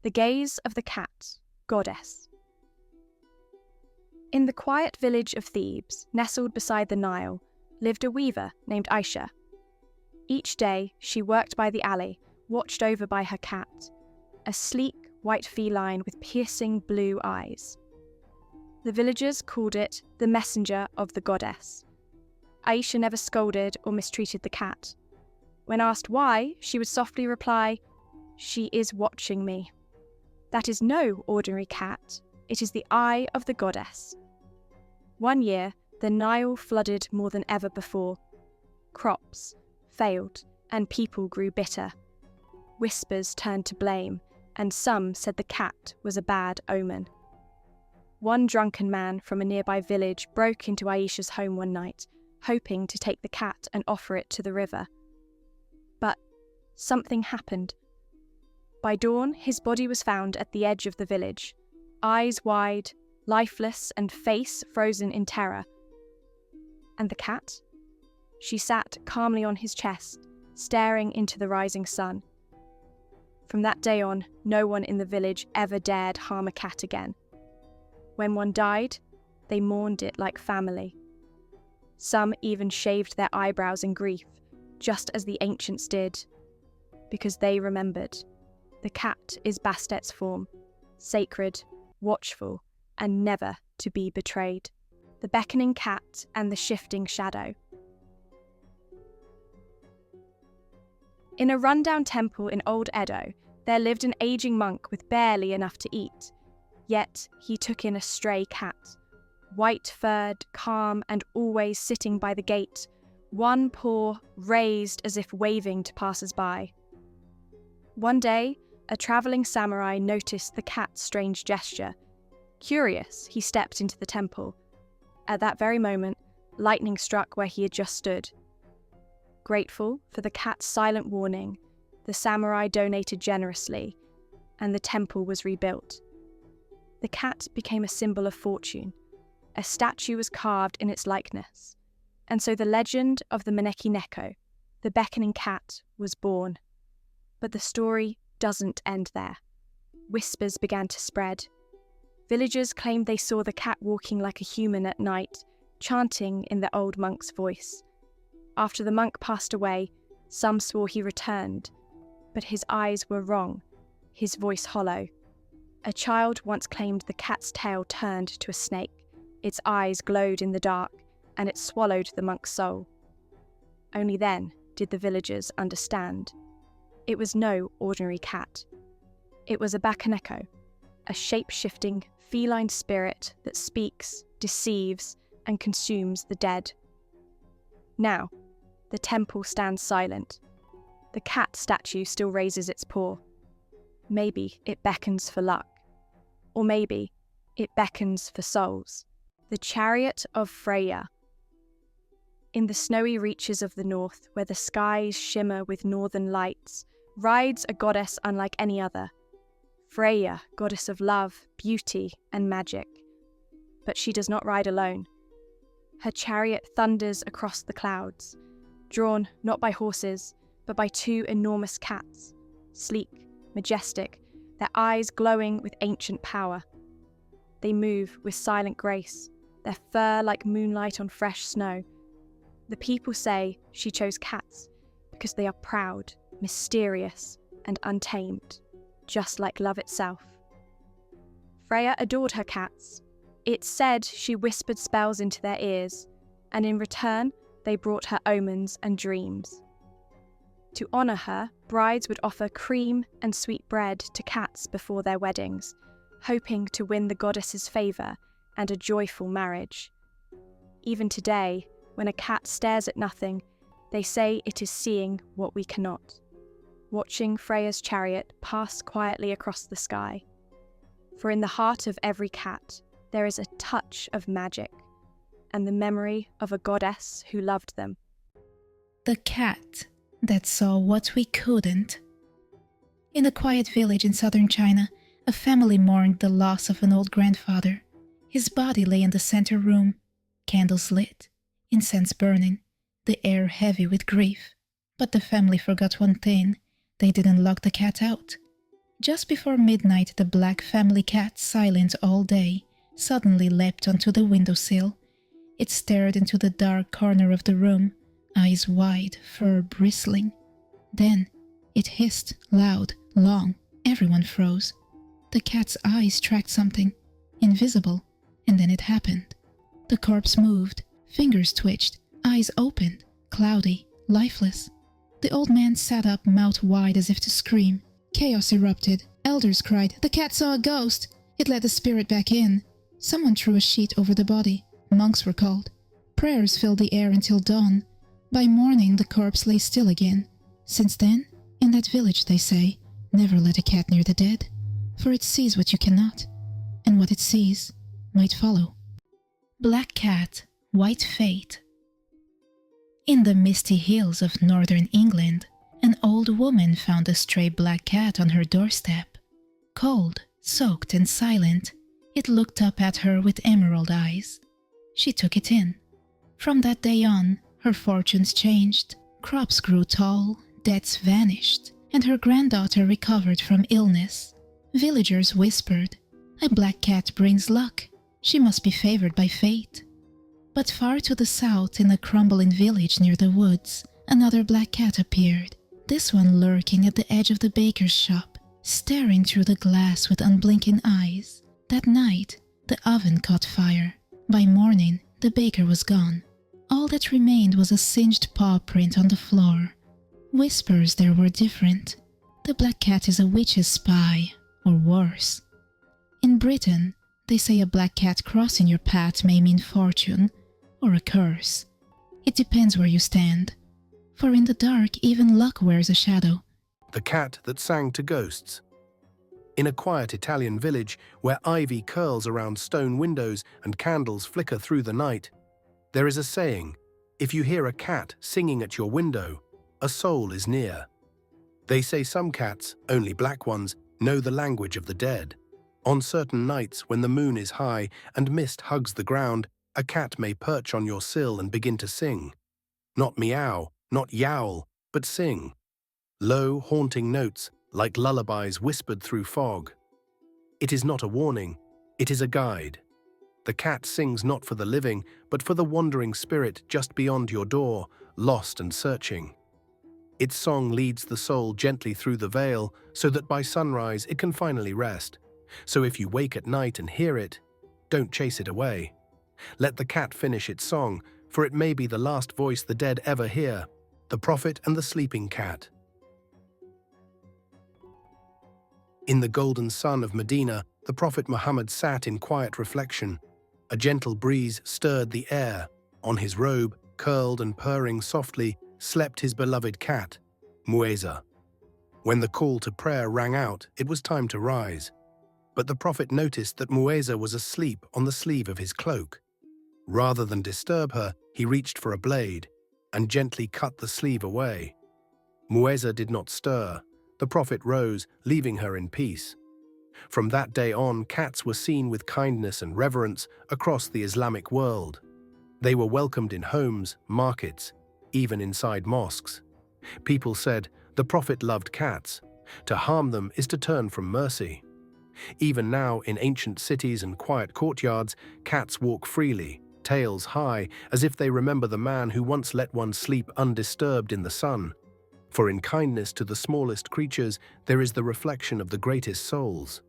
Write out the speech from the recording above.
The Gaze of the Cat, Goddess. In the quiet village of Thebes, nestled beside the Nile, lived a weaver named Aisha. Each day, she worked by the alley, watched over by her cat, a sleek white feline with piercing blue eyes. The villagers called it the messenger of the goddess. Aisha never scolded or mistreated the cat. When asked why, she would softly reply, "She is watching me. That is no ordinary cat. It is the eye of the goddess." One year, the Nile flooded more than ever before. Crops failed, and people grew bitter. Whispers turned to blame, and some said the cat was a bad omen. One drunken man from a nearby village broke into Aisha's home one night, hoping to take the cat and offer it to the river. But something happened. By dawn, his body was found at the edge of the village, eyes wide, lifeless, and face frozen in terror. And the cat? She sat calmly on his chest, staring into the rising sun. From that day on, no one in the village ever dared harm a cat again. When one died, they mourned it like family. Some even shaved their eyebrows in grief, just as the ancients did, because they remembered. The cat is Bastet's form, sacred, watchful, and never to be betrayed. The beckoning cat and the shifting shadow. In a rundown temple in Old Edo, there lived an aging monk with barely enough to eat. Yet he took in a stray cat, white-furred, calm, and always sitting by the gate, one paw raised as if waving to passers-by. One day, a travelling samurai noticed the cat's strange gesture. Curious, he stepped into the temple. At that very moment, lightning struck where he had just stood. Grateful for the cat's silent warning, the samurai donated generously, and the temple was rebuilt. The cat became a symbol of fortune. A statue was carved in its likeness, and so the legend of the Maneki Neko, the beckoning cat, was born. But the story doesn't end there. Whispers began to spread. Villagers claimed they saw the cat walking like a human at night, chanting in the old monk's voice. After the monk passed away, some swore he returned, but his eyes were wrong, his voice hollow. A child once claimed the cat's tail turned to a snake, its eyes glowed in the dark, and it swallowed the monk's soul. Only then did the villagers understand. It was no ordinary cat. It was a Bakaneko, a shape-shifting, feline spirit that speaks, deceives, and consumes the dead. Now, the temple stands silent. The cat statue still raises its paw. Maybe it beckons for luck. Or maybe it beckons for souls. The Chariot of Freya. In the snowy reaches of the north, where the skies shimmer with northern lights, rides a goddess unlike any other. Freya, goddess of love, beauty, and magic. But she does not ride alone. Her chariot thunders across the clouds, drawn not by horses, but by two enormous cats, sleek, majestic, their eyes glowing with ancient power. They move with silent grace, their fur like moonlight on fresh snow. The people say she chose cats because they are proud, mysterious, and untamed, just like love itself. Freya adored her cats. It's said she whispered spells into their ears, and in return, they brought her omens and dreams. To honour her, brides would offer cream and sweet bread to cats before their weddings, hoping to win the goddess's favour and a joyful marriage. Even today, when a cat stares at nothing, they say it is seeing what we cannot, watching Freya's chariot pass quietly across the sky. For in the heart of every cat, there is a touch of magic, and the memory of a goddess who loved them. The cat that saw what we couldn't. In a quiet village in southern China, a family mourned the loss of an old grandfather. His body lay in the center room, candles lit, incense burning, the air heavy with grief. But the family forgot one thing: they didn't lock the cat out. Just before midnight, the black family cat, silent all day, suddenly leapt onto the windowsill. It stared into the dark corner of the room, eyes wide, fur bristling. Then it hissed, loud, long. Everyone froze. The cat's eyes tracked something, invisible, and then it happened. The corpse moved, fingers twitched, eyes opened, cloudy, lifeless. The old man sat up, mouth wide as if to scream. Chaos erupted. Elders cried, "The cat saw a ghost!" It let the spirit back in. Someone threw a sheet over the body. Monks were called. Prayers filled the air until dawn. By morning, the corpse lay still again. Since then, in that village, they say, never let a cat near the dead, for it sees what you cannot, and what it sees might follow. Black Cat, White Fate. In the misty hills of northern England, an old woman found a stray black cat on her doorstep. Cold, soaked, and silent, it looked up at her with emerald eyes. She took it in. From that day on, her fortunes changed. Crops grew tall, debts vanished, and her granddaughter recovered from illness. Villagers whispered, "A black cat brings luck. She must be favored by fate." But far to the south, in a crumbling village near the woods, another black cat appeared, this one lurking at the edge of the baker's shop, staring through the glass with unblinking eyes. That night, the oven caught fire. By morning, the baker was gone. All that remained was a singed paw print on the floor. Whispers there were different. The black cat is a witch's spy, or worse. In Britain, they say a black cat crossing your path may mean fortune, or a curse. It depends where you stand. For in the dark, even luck wears a shadow. The cat that sang to ghosts. In a quiet Italian village where ivy curls around stone windows and candles flicker through the night, there is a saying, if you hear a cat singing at your window, a soul is near. They say some cats, only black ones, know the language of the dead. On certain nights when the moon is high and mist hugs the ground, a cat may perch on your sill and begin to sing. Not meow, not yowl, but sing. Low, haunting notes, like lullabies whispered through fog. It is not a warning, it is a guide. The cat sings not for the living, but for the wandering spirit just beyond your door, lost and searching. Its song leads the soul gently through the veil, so that by sunrise it can finally rest. So if you wake at night and hear it, don't chase it away. Let the cat finish its song, for it may be the last voice the dead ever hear, the prophet and the sleeping cat. In the golden sun of Medina, the Prophet Muhammad sat in quiet reflection. A gentle breeze stirred the air. On his robe, curled and purring softly, slept his beloved cat, Mueza. When the call to prayer rang out, it was time to rise. But the Prophet noticed that Mueza was asleep on the sleeve of his cloak. Rather than disturb her, he reached for a blade and gently cut the sleeve away. Mueza did not stir. The Prophet rose, leaving her in peace. From that day on, cats were seen with kindness and reverence across the Islamic world. They were welcomed in homes, markets, even inside mosques. People said, the Prophet loved cats. To harm them is to turn from mercy. Even now, in ancient cities and quiet courtyards, cats walk freely, tails high, as if they remember the man who once let one sleep undisturbed in the sun. For in kindness to the smallest creatures, there is the reflection of the greatest souls.